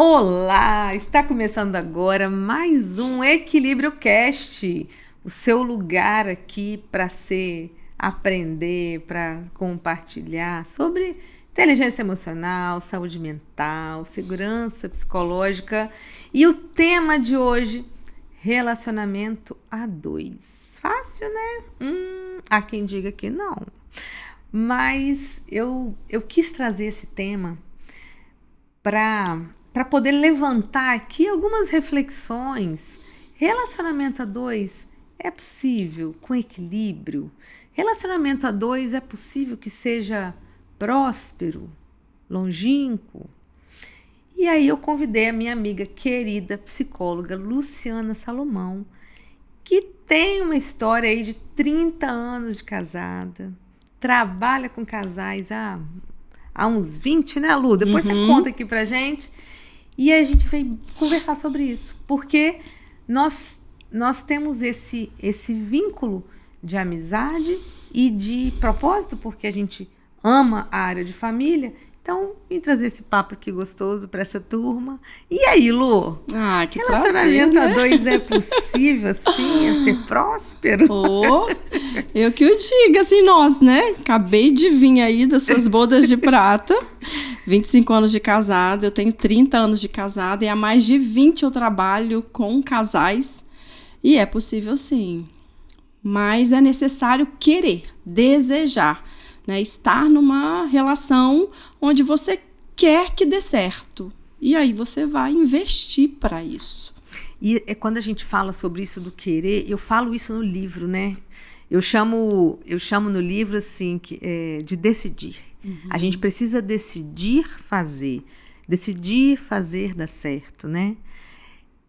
Olá! Está começando agora mais um Equilíbrio Cast, o seu lugar aqui para aprender, para compartilhar sobre inteligência emocional, saúde mental, segurança psicológica e o tema de hoje, relacionamento a dois. Fácil, né? Há quem diga que não. Mas eu quis trazer esse tema para poder levantar aqui algumas reflexões. Relacionamento a dois é possível com equilíbrio? Relacionamento a dois é possível que seja próspero, longínquo? E aí eu convidei a minha amiga querida psicóloga Luciana Salomão, que tem uma história aí de 30 anos de casada, trabalha com casais há uns 20, né, Lu? Depois você conta aqui pra gente. E a gente veio conversar sobre isso, porque nós temos esse vínculo de amizade e de propósito, porque a gente ama a área de família. Então, vim trazer esse papo aqui gostoso para essa turma. E aí, Lu? Que relacionamento prazer, né? a dois é possível, assim, é ser próspero? Eu que o digo, assim, nós, né? Acabei de vir aí das suas bodas de prata, 25 anos de casada, eu tenho 30 anos de casada e há mais de 20 eu trabalho com casais e é possível sim, mas é necessário querer, desejar, né? Estar numa relação onde você quer que dê certo. E aí você vai investir para isso. E quando a gente fala sobre isso do querer, eu falo isso no livro, né? Eu chamo no livro assim de decidir. A gente precisa decidir fazer dar certo, né?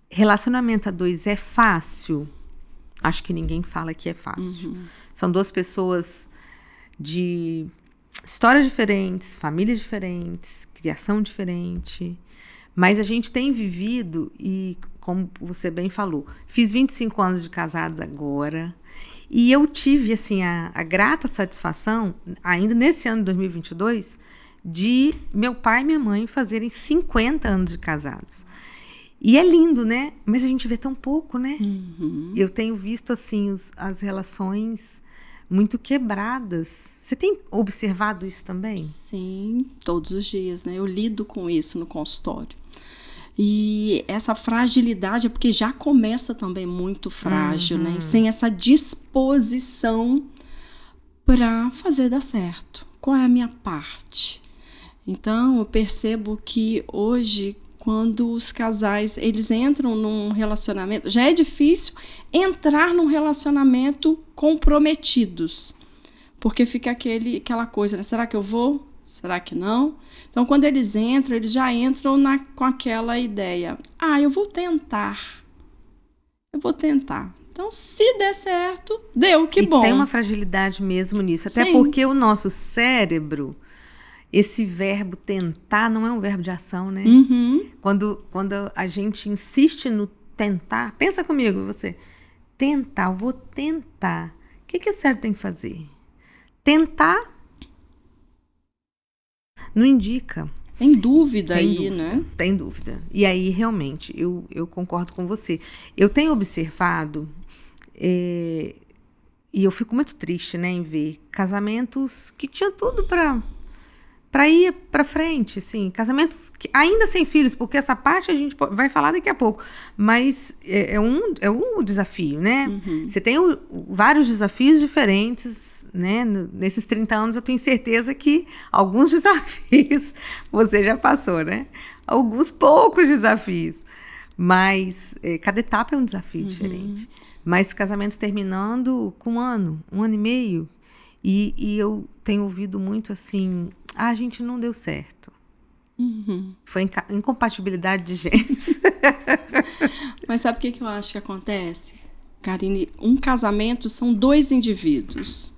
Relacionamento a dois é fácil? Acho que ninguém fala que é fácil. São duas pessoas de histórias diferentes, famílias diferentes, criação diferente, mas a gente tem vivido e, como você bem falou, fiz 25 anos de casada agora e eu tive assim a grata satisfação, ainda nesse ano de 2022, de meu pai e minha mãe fazerem 50 anos de casados. E é lindo, né? Mas a gente vê tão pouco, né? Eu tenho visto assim as relações muito quebradas. Você tem observado isso também? Sim, todos os dias, né? Eu lido com isso no consultório. E essa fragilidade é porque já começa também muito frágil, né? E sem essa disposição para fazer dar certo. Qual é a minha parte? Então, eu percebo que hoje, quando os casais eles entram num relacionamento, já é difícil entrar num relacionamento comprometidos, porque fica aquela coisa, né? Será que eu vou? Será que não? Então, quando eles já entram com aquela ideia, eu vou tentar. Então, se der certo, deu, que bom. E tem uma fragilidade mesmo nisso, até Sim. porque o nosso cérebro, esse verbo tentar não é um verbo de ação, né? Quando a gente insiste no tentar, pensa comigo, você, tentar, eu vou tentar. O que o cérebro tem que fazer? Tentar não indica. Tem dúvida aí, né? Tem dúvida. E aí, realmente, eu concordo com você. Eu tenho observado, e eu fico muito triste, né, em ver casamentos que tinham tudo para ir para frente, assim, casamentos ainda sem filhos, porque essa parte a gente vai falar daqui a pouco, mas é um desafio, né? Você tem vários desafios diferentes, né? Nesses 30 anos eu tenho certeza que alguns desafios você já passou, né? Alguns poucos desafios, mas cada etapa é um desafio diferente. Mas casamentos terminando com um ano e meio, e eu tenho ouvido muito assim, a gente não deu certo. Foi incompatibilidade de gêneros. Mas sabe o que eu acho que acontece, Karine? Um casamento são dois indivíduos.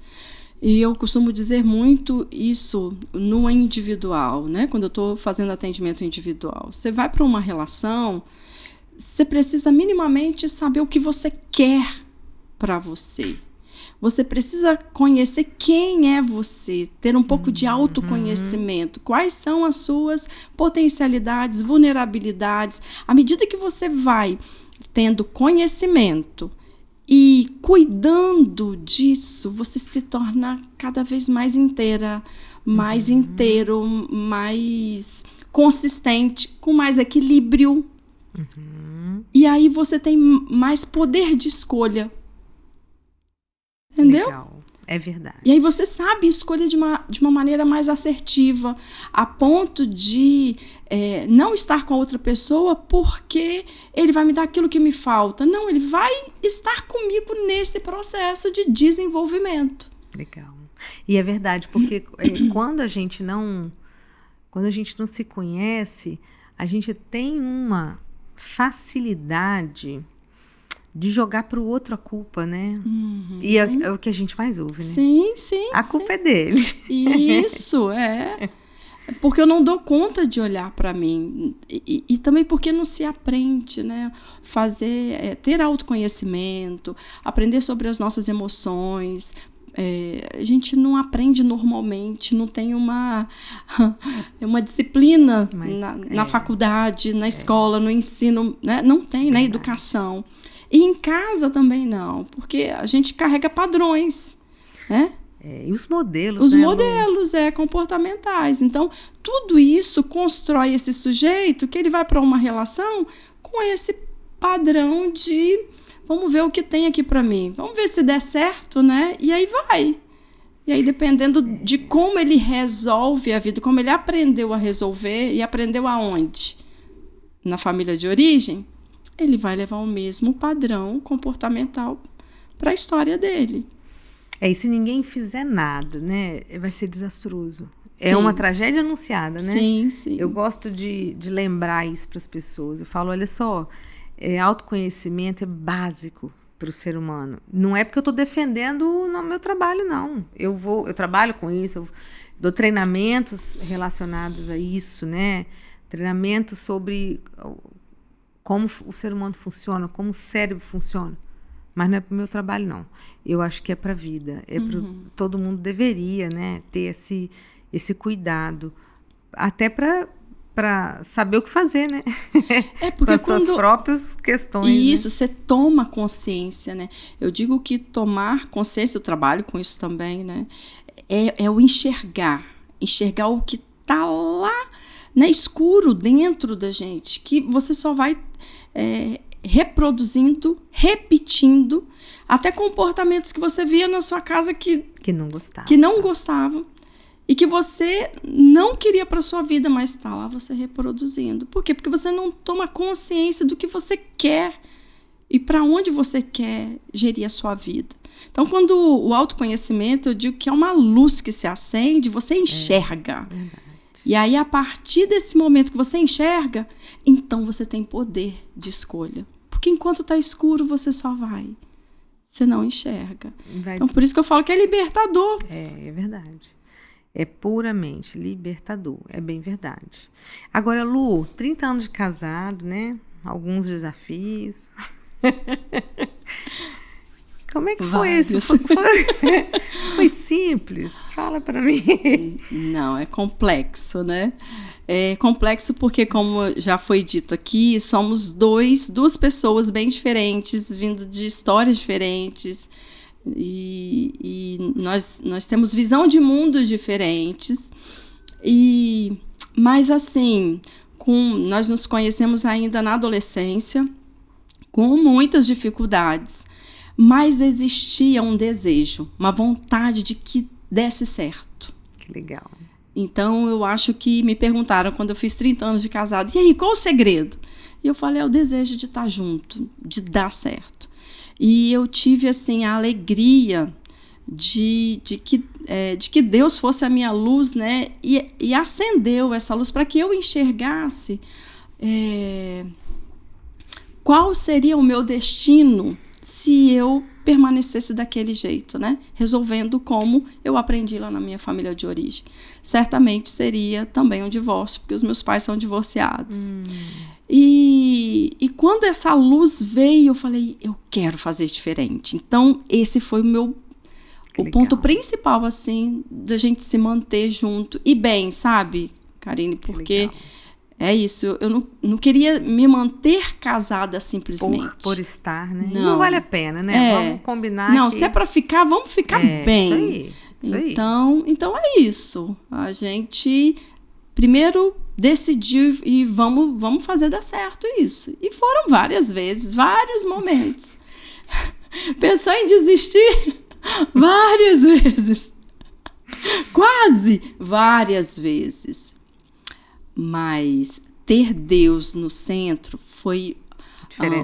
E eu costumo dizer muito isso no individual, né? Quando eu estou fazendo atendimento individual. Você vai para uma relação, você precisa minimamente saber o que você quer para você. Você precisa conhecer quem é você, ter um pouco de autoconhecimento. Quais são as suas potencialidades, vulnerabilidades. À medida que você vai tendo conhecimento e cuidando disso, você se torna cada vez mais inteira, mais inteiro, mais consistente, com mais equilíbrio. E aí você tem mais poder de escolha. Entendeu? Legal. É verdade. E aí você sabe escolher de uma maneira mais assertiva, a ponto de não estar com a outra pessoa porque ele vai me dar aquilo que me falta. Não, ele vai estar comigo nesse processo de desenvolvimento. Legal. E é verdade, porque quando a gente não se conhece, a gente tem uma facilidade de jogar para o outro a culpa, né? E é o que a gente mais ouve, né? Sim. A culpa é dele. Isso, porque eu não dou conta de olhar para mim. E também porque não se aprende, né? Ter autoconhecimento, aprender sobre as nossas emoções. A gente não aprende normalmente, não tem uma disciplina na faculdade, na escola, no ensino, né? Não tem, na educação. E em casa também não, porque a gente carrega padrões, né? E os modelos, Os modelos comportamentais. Então, tudo isso constrói esse sujeito que ele vai para uma relação com esse padrão de vamos ver o que tem aqui para mim, vamos ver se der certo, né? E aí vai. E aí, dependendo de como ele resolve a vida, como ele aprendeu a resolver e aprendeu aonde? Na família de origem, ele vai levar o mesmo padrão comportamental para a história dele. E se ninguém fizer nada, né, vai ser desastroso. É Sim. uma tragédia anunciada, né? Sim. Eu gosto de lembrar isso para as pessoas. Eu falo, olha só, autoconhecimento é básico para o ser humano. Não é porque eu estou defendendo no meu trabalho, não. Eu trabalho com isso, eu dou treinamentos relacionados a isso, né? Treinamentos sobre como o ser humano funciona, como o cérebro funciona. Mas não é para o meu trabalho, não. Eu acho que é para a vida. Todo mundo deveria, né, ter esse cuidado. Até para saber o que fazer, né? Porque com as suas próprias questões. Isso, né? Você toma consciência, né? Eu digo que tomar consciência, eu trabalho com isso também, né? É o enxergar o que está lá, né, escuro dentro da gente, que você só vai reproduzindo, repetindo, até comportamentos que você via na sua casa que não gostava e que você não queria para sua vida, mas está lá você reproduzindo. Por quê? Porque você não toma consciência do que você quer e para onde você quer gerir a sua vida. Então, quando o autoconhecimento, eu digo que é uma luz que se acende, você enxerga. E aí, a partir desse momento que você enxerga, então você tem poder de escolha. Porque enquanto está escuro, você só vai. Você não enxerga. Então, por isso que eu falo que é libertador. É verdade. É puramente libertador. É bem verdade. Agora, Lu, 30 anos de casado, né? Alguns desafios. Como é que foi isso? Foi simples? Fala para mim. Não, é complexo, né? É complexo porque, como já foi dito aqui, somos duas pessoas bem diferentes, vindo de histórias diferentes. E nós temos visão de mundos diferentes. Mas, assim, nós nos conhecemos ainda na adolescência, com muitas dificuldades. Mas existia um desejo, uma vontade de que desse certo. Que legal. Então, eu acho que me perguntaram quando eu fiz 30 anos de casado, e aí, qual o segredo? E eu falei, é o desejo de estar junto, de dar certo. E eu tive, assim, a alegria de que Deus fosse a minha luz, né? E acendeu essa luz para que eu enxergasse qual seria o meu destino se eu permanecesse daquele jeito, né? Resolvendo como eu aprendi lá na minha família de origem. Certamente seria também um divórcio, porque os meus pais são divorciados. E quando essa luz veio, eu falei, eu quero fazer diferente. Então, esse foi o o ponto principal, assim, da gente se manter junto e bem, sabe, Karine? Porque é isso, eu não queria me manter casada simplesmente. Por estar, né? Não vale a pena, né? Vamos combinar. Não, se é pra ficar, vamos ficar bem. Isso aí. Então é isso. A gente primeiro decidiu e vamos fazer dar certo isso. E foram várias vezes, vários momentos. Pensou em desistir várias vezes. Quase várias vezes. Mas ter Deus no centro foi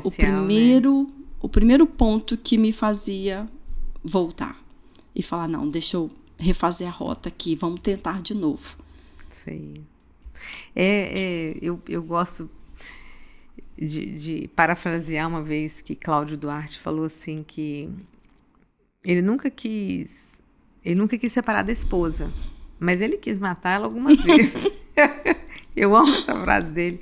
o primeiro ponto que me fazia voltar. E falar, não, deixa eu refazer a rota aqui, vamos tentar de novo. Sei. Eu gosto de parafrasear uma vez que Cláudio Duarte falou assim que ele nunca quis separar da esposa, mas ele quis matar ela algumas vezes. Eu amo essa frase dele.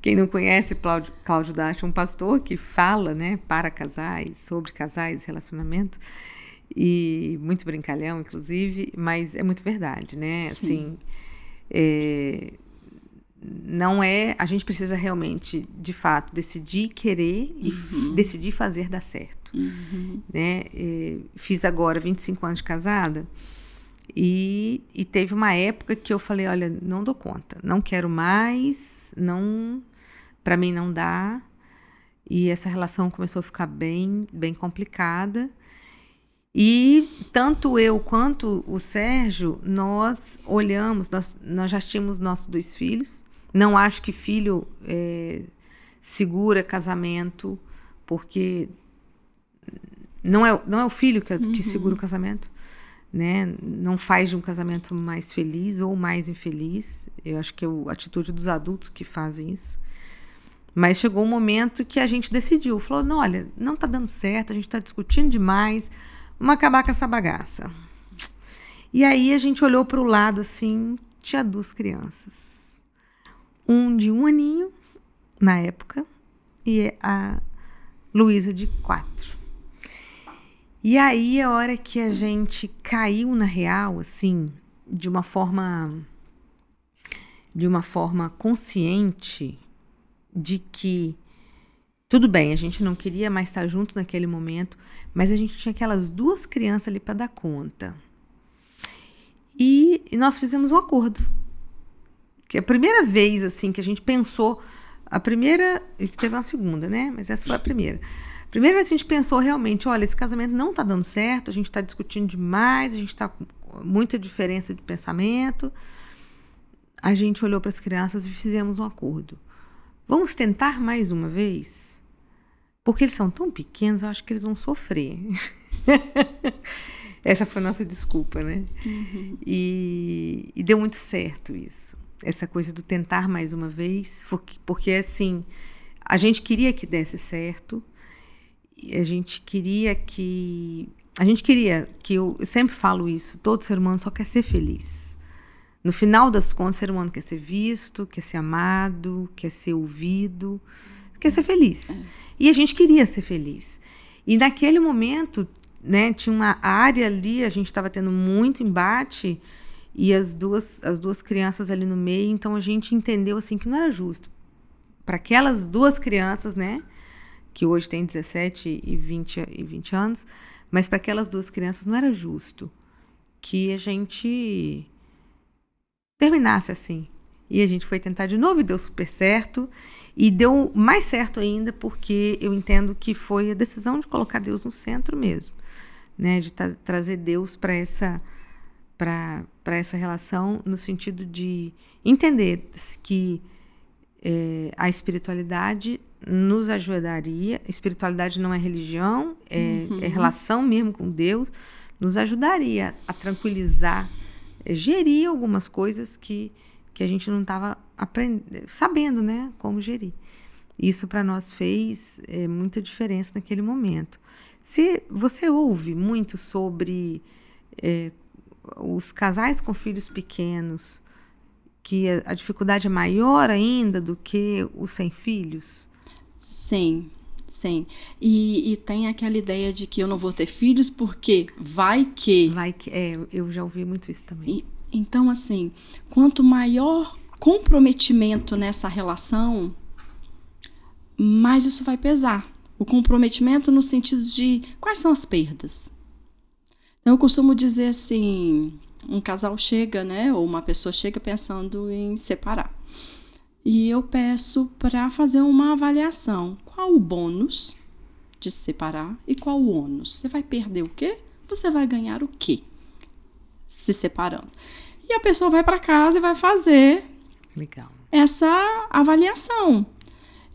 Quem não conhece Cláudio Duarte é um pastor que fala, né, para casais, sobre casais, relacionamento, e muito brincalhão, inclusive, mas é muito verdade, né? Sim. Assim, não é... A gente precisa realmente, de fato, decidir querer e decidir fazer dar certo. Né? Fiz agora 25 anos de casada e teve uma época que eu falei, olha, não dou conta, não quero mais, para mim não dá. E essa relação começou a ficar bem, bem complicada. E tanto eu quanto o Sérgio, nós olhamos, nós já tínhamos nossos 2 filhos. Não acho que filho segura casamento, porque não é o filho que segura o casamento, né? Não faz de um casamento mais feliz ou mais infeliz. Eu acho que é a atitude dos adultos que fazem isso. Mas chegou um momento que a gente decidiu, falou, não, olha, não está dando certo, a gente está discutindo demais, vamos acabar com essa bagaça. E aí a gente olhou para o lado assim, tinha 2 crianças. Um de 1 aninho, na época, e a Luísa de 4. E aí a hora que a gente caiu na real, assim, de uma forma consciente, de que tudo bem, a gente não queria mais estar junto naquele momento, mas a gente tinha aquelas 2 crianças ali para dar conta. E nós fizemos um acordo. Que a primeira vez assim que a gente pensou, teve uma segunda, né? Mas essa foi a primeira. A primeira vez que a gente pensou realmente, olha, esse casamento não está dando certo, a gente está discutindo demais, a gente está com muita diferença de pensamento. A gente olhou para as crianças e fizemos um acordo. Vamos tentar mais uma vez? Porque eles são tão pequenos, eu acho que eles vão sofrer. Essa foi a nossa desculpa, né? E deu muito certo isso. Essa coisa do tentar mais uma vez. Porque assim, a gente queria que desse certo. A gente queria que... Eu sempre falo isso, todo ser humano só quer ser feliz. No final das contas, o ser humano quer ser visto, quer ser amado, quer ser ouvido, quer ser feliz. E a gente queria ser feliz. E naquele momento, né, tinha uma área ali, a gente estava tendo muito embate, e as duas crianças ali no meio, então a gente entendeu assim que não era justo. Para aquelas 2 crianças, né, que hoje têm 17 e 20 anos, mas para aquelas 2 crianças não era justo que a gente terminasse assim. E a gente foi tentar de novo e deu super certo. E deu mais certo ainda porque eu entendo que foi a decisão de colocar Deus no centro mesmo, né? De trazer Deus para essa relação, no sentido de entender que a espiritualidade nos ajudaria. Espiritualidade não é religião, é relação mesmo com Deus. Nos ajudaria a tranquilizar, gerir algumas coisas que a gente não estava sabendo, né, como gerir. Isso para nós fez muita diferença naquele momento. Se você ouve muito sobre os casais com filhos pequenos, que a dificuldade é maior ainda do que os sem filhos? Sim, Sim. E tem aquela ideia de que eu não vou ter filhos porque vai que. Eu já ouvi muito isso também. Então, assim, quanto maior comprometimento nessa relação, mais isso vai pesar. O comprometimento no sentido de quais são as perdas. Então, eu costumo dizer assim, um casal chega, né, ou uma pessoa chega pensando em separar. E eu peço para fazer uma avaliação. Qual o bônus de separar e qual o ônus? Você vai perder o quê? Você vai ganhar o quê? Se separando. E a pessoa vai para casa e vai fazer essa avaliação.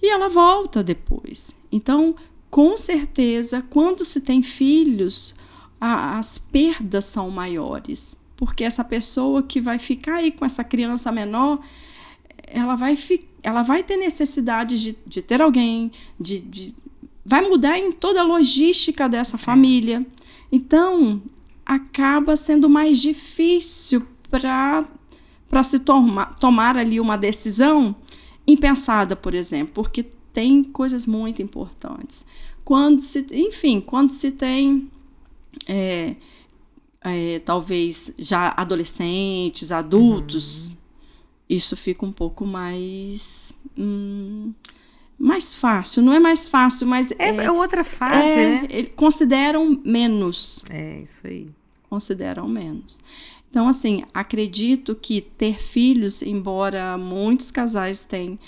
E ela volta depois. Então, com certeza, quando se tem filhos, as perdas são maiores. Porque essa pessoa que vai ficar aí com essa criança menor, ela vai ter necessidade de ter alguém, vai mudar em toda a logística dessa família. Então, acaba sendo mais difícil para se tomar ali uma decisão impensada, por exemplo, porque tem coisas muito importantes. Quando se tem, talvez já adolescentes, adultos, isso fica um pouco mais fácil. Não é mais fácil, mas é outra fase, né? Consideram menos. É, isso aí. Consideram menos. Então, assim, acredito que ter filhos, embora muitos casais tenham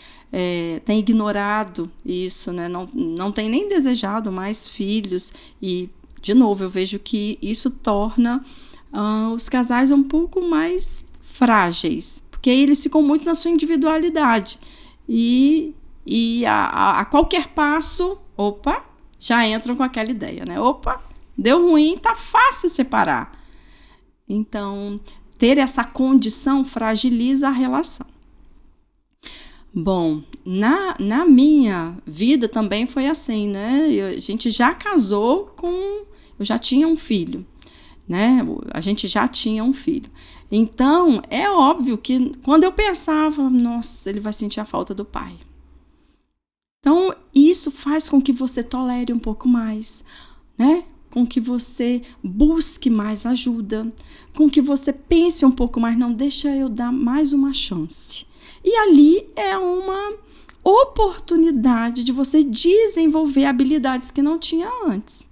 ignorado isso, né? Não tem nem desejado mais filhos. E, de novo, eu vejo que isso torna os casais um pouco mais frágeis, porque aí eles ficam muito na sua individualidade. E a qualquer passo, já entram com aquela ideia, né? Deu ruim, tá fácil separar. Então, ter essa condição fragiliza a relação. Bom, na minha vida também foi assim, né? A gente já casou eu já tinha um filho, né? A gente já tinha um filho. Então, é óbvio que quando eu pensava, nossa, ele vai sentir a falta do pai. Então, isso faz com que você tolere um pouco mais, né? Com que você busque mais ajuda, com que você pense um pouco mais, não, deixa eu dar mais uma chance. E ali é uma oportunidade de você desenvolver habilidades que não tinha antes.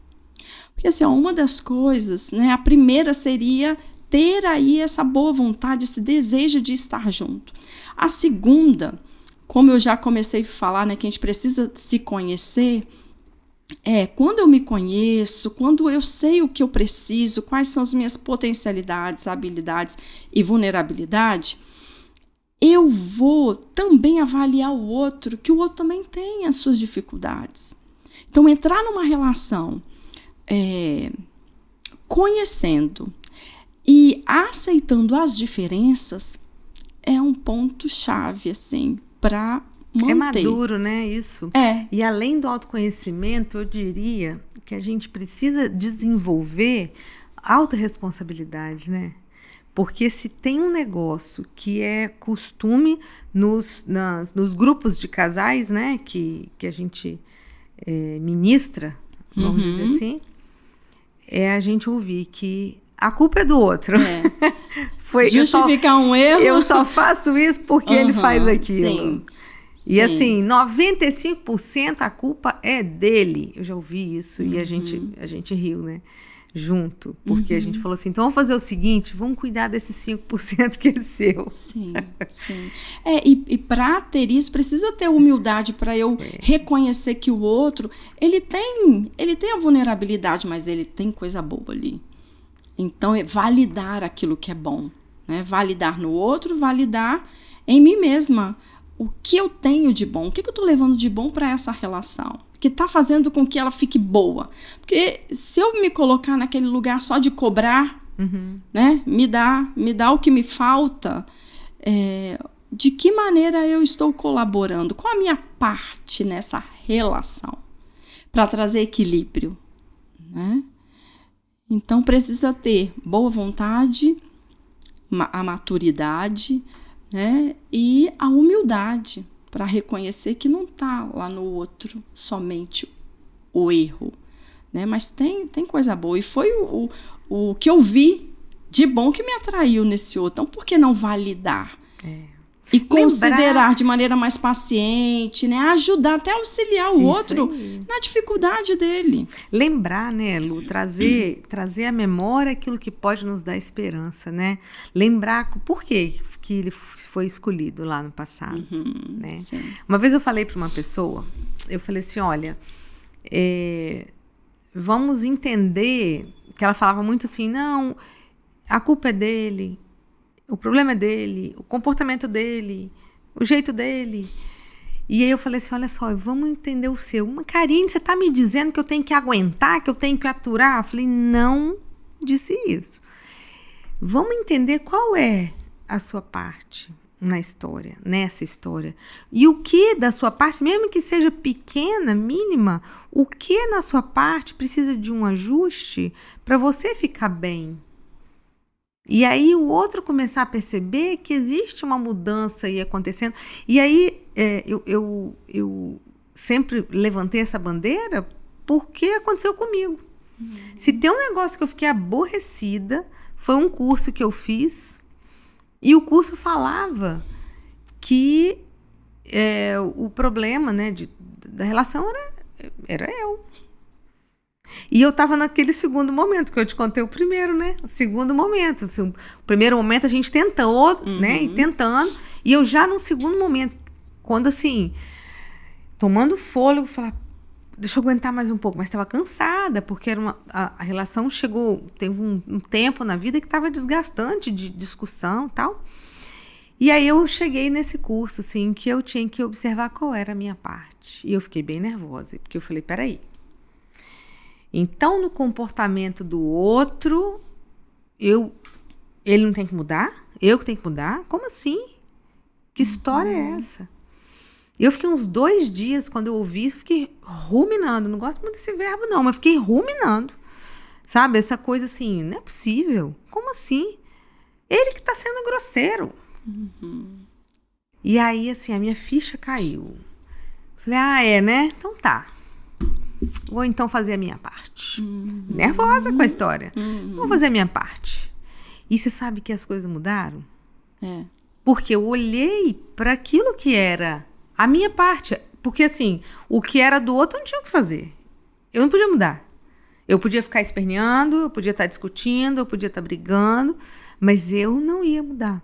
Porque assim, uma das coisas, né, a primeira seria ter aí essa boa vontade, esse desejo de estar junto. A segunda, como eu já comecei a falar, né, que a gente precisa se conhecer, quando eu me conheço, quando eu sei o que eu preciso, quais são as minhas potencialidades, habilidades e vulnerabilidade, eu vou também avaliar o outro, que o outro também tem as suas dificuldades. Então, entrar numa relação conhecendo e aceitando as diferenças é um ponto-chave, assim, para manter. É maduro, né, isso? E além do autoconhecimento, eu diria que a gente precisa desenvolver autorresponsabilidade, né? Porque se tem um negócio que é costume nos grupos de casais, né, que a gente ministra, vamos dizer assim, é a gente ouvir que a culpa é do outro. Justificar um erro. Eu só faço isso porque ele faz aquilo. Sim. E assim, 95% a culpa é dele. Eu já ouvi isso e a gente riu, né? Junto. Porque a gente falou assim, então vamos fazer o seguinte, vamos cuidar desses 5% que é seu. Sim. E para ter isso, precisa ter humildade para eu reconhecer que o outro, ele tem a vulnerabilidade, mas ele tem coisa boa ali. Então, é validar aquilo que é bom, né? Validar no outro, validar em mim mesma. O que eu tenho de bom? O que eu estou levando de bom para essa relação? Que está fazendo com que ela fique boa? Porque se eu me colocar naquele lugar só de cobrar, né? Me dá o que me falta, de que maneira eu estou colaborando? Qual a minha parte nessa relação? Para trazer equilíbrio, né? Então, precisa ter boa vontade, a maturidade, né? E a humildade para reconhecer que não está lá no outro somente o erro, né? Mas tem coisa boa. E foi o que eu vi de bom que me atraiu nesse outro. Então, por que não validar? E considerar de maneira mais paciente, né? Ajudar, até auxiliar o outro na dificuldade dele. Lembrar, né, Lu? Trazer à memória aquilo que pode nos dar esperança, né? Lembrar por que ele foi escolhido lá no passado, né? Sim. Uma vez eu falei para uma pessoa, eu falei assim, olha, vamos entender, que ela falava muito assim, não, a culpa é dele, o problema é dele, o comportamento dele, o jeito dele. E aí eu falei assim, olha só, vamos entender o seu. Karine, você está me dizendo que eu tenho que aguentar, que eu tenho que aturar? Eu falei, não disse isso. Vamos entender qual é a sua parte na história, nessa história. E o que da sua parte, mesmo que seja pequena, mínima, o que na sua parte precisa de um ajuste para você ficar bem. E aí o outro começar a perceber que existe uma mudança aí acontecendo. E aí eu sempre levantei essa bandeira porque aconteceu comigo. Se tem um negócio que eu fiquei aborrecida, foi um curso que eu fiz e o curso falava que o problema, né, da relação era eu. E eu estava naquele segundo momento, que eu te contei o primeiro, né? O segundo momento. O primeiro momento a gente tentou, né? E tentando. E eu já no segundo momento, quando assim, tomando fôlego, falar, deixa eu aguentar mais um pouco. Mas estava cansada, porque a relação teve um tempo na vida que estava desgastante de discussão e tal. E aí eu cheguei nesse curso, assim, que eu tinha que observar qual era a minha parte. E eu fiquei bem nervosa, porque eu falei, peraí. Então, no comportamento do outro, ele não tem que mudar? Eu que tenho que mudar? Como assim? Que história é essa? Eu fiquei uns 2 dias, quando eu ouvi isso, eu fiquei ruminando. Não gosto muito desse verbo, não, mas fiquei ruminando. Sabe? Essa coisa assim, não é possível. Como assim? Ele que está sendo grosseiro. E aí, assim, a minha ficha caiu. Falei, né? Então tá. Vou então fazer a minha parte. Nervosa com a história. Vou fazer a minha parte. E você sabe que as coisas mudaram? Porque eu olhei para aquilo que era a minha parte. Porque assim, o que era do outro eu não tinha o que fazer. Eu não podia mudar. Eu podia ficar esperneando, eu podia estar discutindo, eu podia estar brigando, mas eu não ia mudar.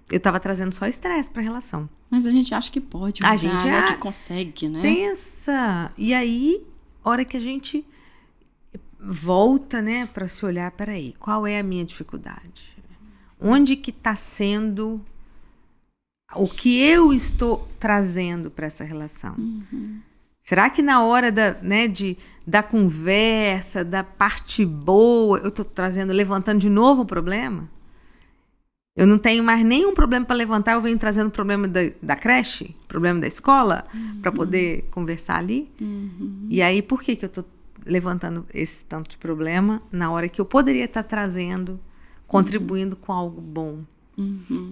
Eu estava trazendo só estresse para a relação. Mas a gente acha que pode mudar, a gente né? Que consegue, né? Pensa. E aí, hora que a gente volta, né, para se olhar, peraí, qual é a minha dificuldade? Onde que está sendo o que eu estou trazendo para essa relação? Será que na hora da conversa, da parte boa, eu estou levantando de novo o problema? Eu não tenho mais nenhum problema para levantar, eu venho trazendo problema da creche, problema da escola, para poder conversar ali. E aí, por que eu estou levantando esse tanto de problema na hora que eu poderia estar trazendo, contribuindo com algo bom?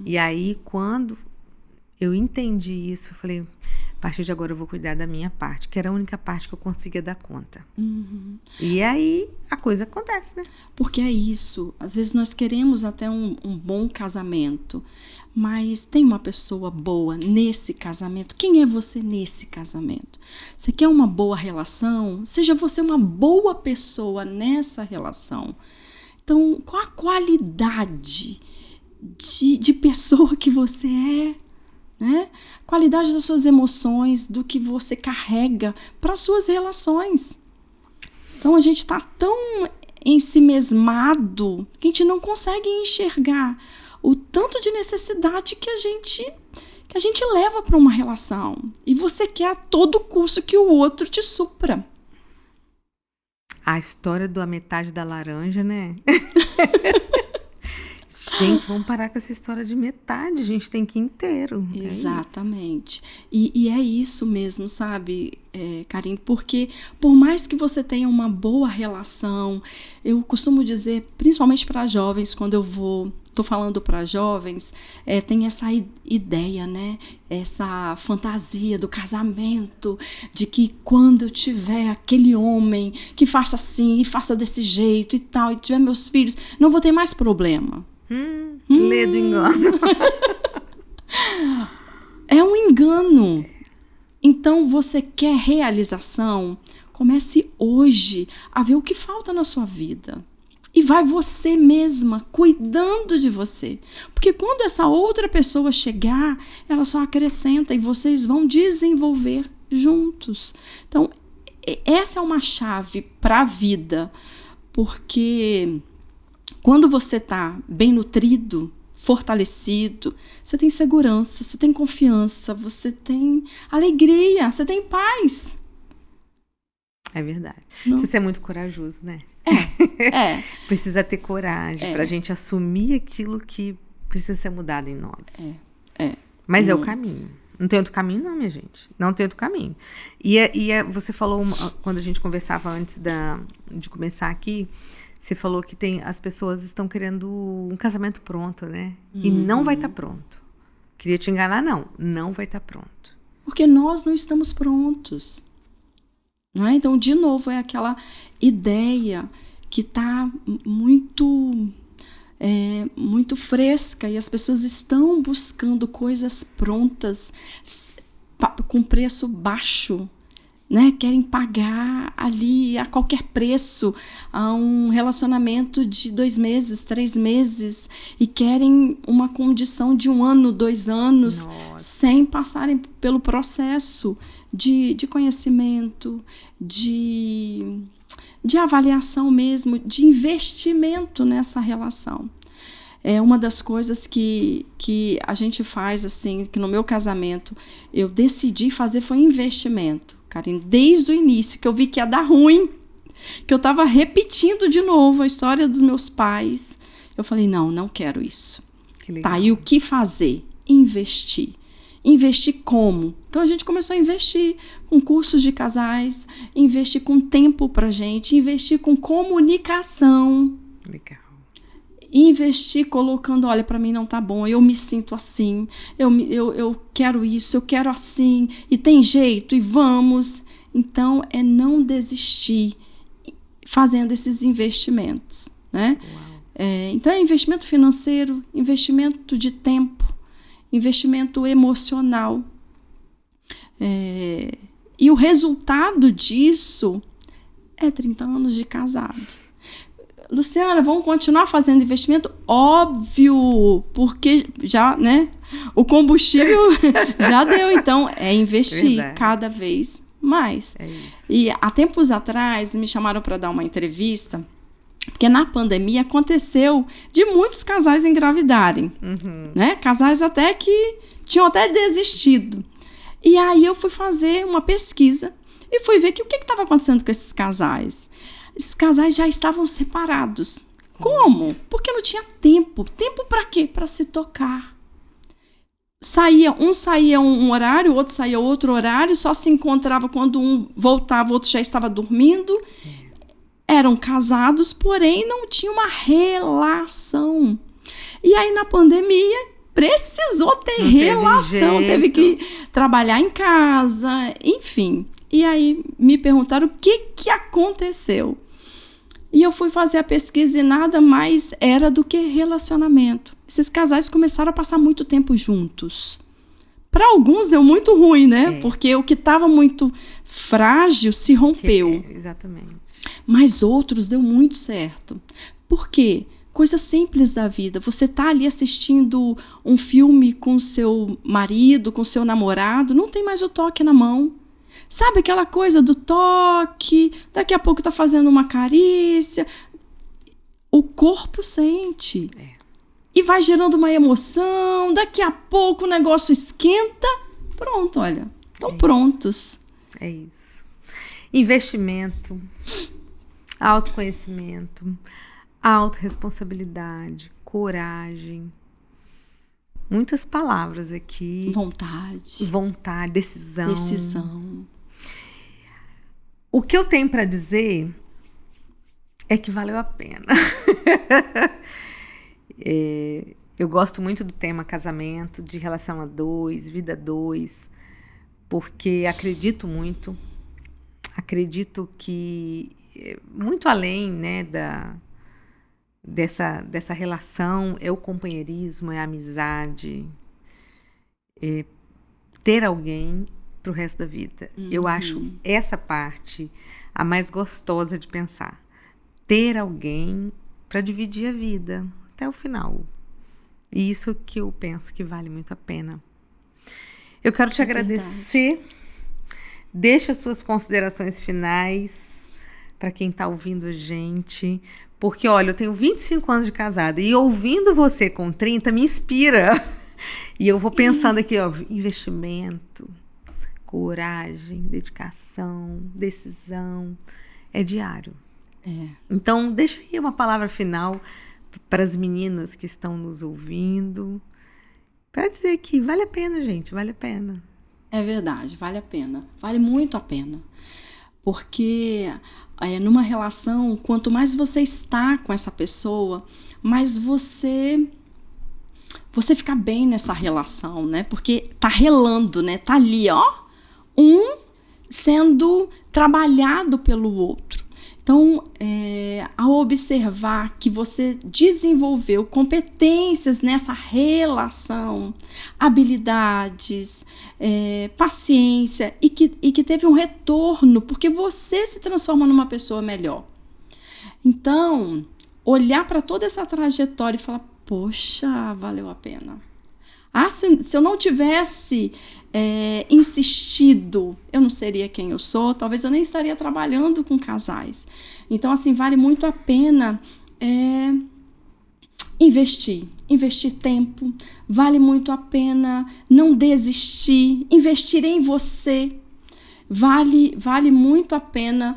E aí, quando eu entendi isso, eu falei, a partir de agora eu vou cuidar da minha parte, que era a única parte que eu conseguia dar conta. E aí a coisa acontece, né? Porque é isso. Às vezes nós queremos até um bom casamento, mas tem uma pessoa boa nesse casamento. Quem é você nesse casamento? Você quer uma boa relação? Seja você uma boa pessoa nessa relação. Então, qual a qualidade de pessoa que você é? Né? Qualidade das suas emoções, do que você carrega para as suas relações. Então a gente está tão ensimesmado que a gente não consegue enxergar o tanto de necessidade que a gente leva para uma relação. E você quer a todo custo que o outro te supra. A história da metade da laranja, né? Gente, vamos parar com essa história de metade, a gente tem que ir inteiro. Exatamente. E é isso mesmo, sabe, Karine? Porque por mais que você tenha uma boa relação, eu costumo dizer, principalmente para jovens, quando eu vou estou falando para jovens, tem essa ideia, né? Essa fantasia do casamento, de que quando eu tiver aquele homem que faça assim, e faça desse jeito e tal, e tiver meus filhos, não vou ter mais problema. Lê do engano. É um engano. Então, você quer realização? Comece hoje a ver o que falta na sua vida. E vai você mesma cuidando de você. Porque quando essa outra pessoa chegar, ela só acrescenta e vocês vão desenvolver juntos. Então, essa é uma chave para a vida. Porque quando você está bem nutrido, fortalecido, você tem segurança, você tem confiança, você tem alegria, você tem paz. É verdade. Não. Precisa ser muito corajoso, né? Precisa ter coragem pra gente assumir aquilo que precisa ser mudado em nós. Mas é o caminho. Não tem outro caminho, não, minha gente. Não tem outro caminho. Você falou, quando a gente conversava antes de começar aqui, você falou que as pessoas estão querendo um casamento pronto, né? E não vai estar pronto. Queria te enganar, não vai estar pronto. Porque nós não estamos prontos. Não é? Então, de novo, é aquela ideia que está muito fresca e as pessoas estão buscando coisas prontas com preço baixo. Né? Querem pagar ali a qualquer preço a um relacionamento de 2 meses, 3 meses e querem uma condição de 1 ano, 2 anos. Nossa. Sem passarem pelo processo de conhecimento, de avaliação mesmo, de investimento nessa relação. Uma das coisas que a gente faz, assim, que no meu casamento eu decidi fazer foi investimento. Karine, desde o início, que eu vi que ia dar ruim, que eu estava repetindo de novo a história dos meus pais, eu falei, não quero isso. Tá, e o que fazer? Investir. Investir como? Então a gente começou a investir com cursos de casais, investir com tempo pra gente, investir com comunicação. Legal. Investir colocando, olha, para mim não tá bom, eu me sinto assim, eu quero isso, eu quero assim, e tem jeito, e vamos. Então, não desistir fazendo esses investimentos, né? Então, é investimento financeiro, investimento de tempo, investimento emocional. E o resultado disso é 30 anos de casado. Luciana, vamos continuar fazendo investimento? Óbvio, porque já, né? O combustível já deu, então é investir cada vez mais. E há tempos atrás me chamaram para dar uma entrevista, porque na pandemia aconteceu de muitos casais engravidarem, né? Casais até que tinham até desistido. E aí eu fui fazer uma pesquisa e fui ver o que estava acontecendo com esses casais. Esses casais já estavam separados. Como? Porque não tinha tempo. Tempo para quê? Para se tocar. Um saía um horário, o outro saía outro horário, só se encontrava quando um voltava, o outro já estava dormindo. Eram casados, porém não tinha uma relação. E aí na pandemia precisou ter relação, teve que trabalhar em casa, enfim. E aí me perguntaram o que aconteceu. E eu fui fazer a pesquisa e nada mais era do que relacionamento. Esses casais começaram a passar muito tempo juntos. Para alguns deu muito ruim, né? Porque o que estava muito frágil se rompeu. Exatamente. Mas outros deu muito certo. Por quê? Coisa simples da vida. Você tá ali assistindo um filme com seu marido, com seu namorado, não tem mais o toque na mão. Sabe aquela coisa do toque, daqui a pouco tá fazendo uma carícia. O corpo sente. E vai gerando uma emoção, daqui a pouco o negócio esquenta. Pronto, olha, estão prontos. É isso. Investimento, autoconhecimento, autorresponsabilidade, coragem. Muitas palavras aqui. Vontade, decisão. O que eu tenho para dizer é que valeu a pena. Eu gosto muito do tema casamento, de relação a dois, vida a dois, porque acredito que muito além, né, dessa relação é o companheirismo, é a amizade, ter alguém para o resto da vida. Eu acho essa parte a mais gostosa de pensar. Ter alguém para dividir a vida até o final. E isso que eu penso que vale muito a pena. Eu quero te agradecer. Deixa as suas considerações finais para quem está ouvindo a gente. Porque, olha, eu tenho 25 anos de casada e ouvindo você com 30 me inspira. E eu vou pensando aqui, ó, investimento, coragem, dedicação, decisão. É diário. Então, deixa aí uma palavra final para as meninas que estão nos ouvindo, para dizer que vale a pena, gente, vale a pena. É verdade, vale a pena, vale muito a pena, porque numa relação, quanto mais você está com essa pessoa, mais você fica bem nessa relação, né? Porque tá relando, né? Tá ali, ó, um sendo trabalhado pelo outro. Então, ao observar que você desenvolveu competências nessa relação, habilidades, paciência, e que teve um retorno, porque você se transforma numa pessoa melhor. Então, olhar para toda essa trajetória e falar, poxa, valeu a pena. Se eu não tivesse insistido, eu não seria quem eu sou, talvez eu nem estaria trabalhando com casais. Então, assim, vale muito a pena investir tempo, vale muito a pena não desistir, investir em você, vale muito a pena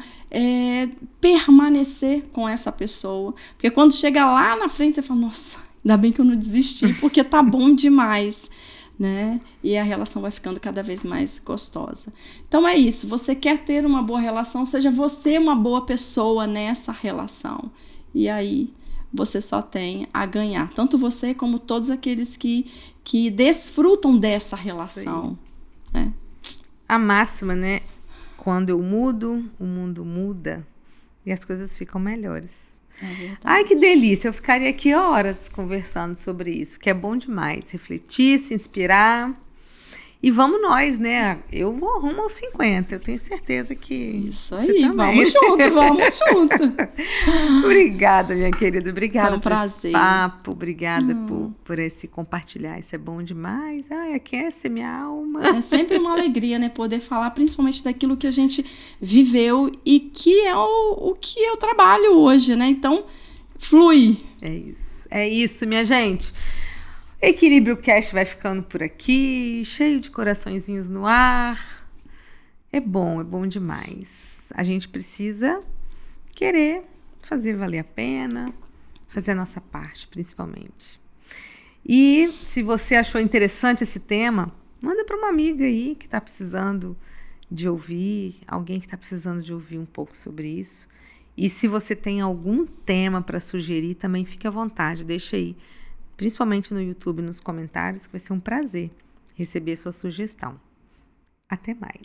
permanecer com essa pessoa, porque quando chega lá na frente, você fala, nossa, ainda bem que eu não desisti, porque tá bom demais, né? E a relação vai ficando cada vez mais gostosa. Então é isso, você quer ter uma boa relação, seja você uma boa pessoa nessa relação. E aí você só tem a ganhar, tanto você como todos aqueles que desfrutam dessa relação. Né? A máxima, né? Quando eu mudo, o mundo muda e as coisas ficam melhores. Ai, que delícia, eu ficaria aqui horas conversando sobre isso, que é bom demais, refletir, se inspirar, e vamos nós, né, eu vou rumo aos 50, eu tenho certeza que isso aí, vamos junto. Obrigada, minha querida, obrigada por esse papo, obrigada por esse compartilhar, isso é bom demais, aquece minha alma. É sempre uma alegria, né, poder falar principalmente daquilo que a gente viveu e que é o que eu trabalho hoje, né, então flui. É isso, minha gente. Equilíbrio Cast vai ficando por aqui, cheio de coraçõezinhos no ar. É bom demais. A gente precisa querer fazer valer a pena, fazer a nossa parte, principalmente. E se você achou interessante esse tema, manda para uma amiga aí que está precisando de ouvir, alguém que está precisando de ouvir um pouco sobre isso. E se você tem algum tema para sugerir, também fique à vontade, deixa aí. Principalmente no YouTube, nos comentários, que vai ser um prazer receber sua sugestão. Até mais!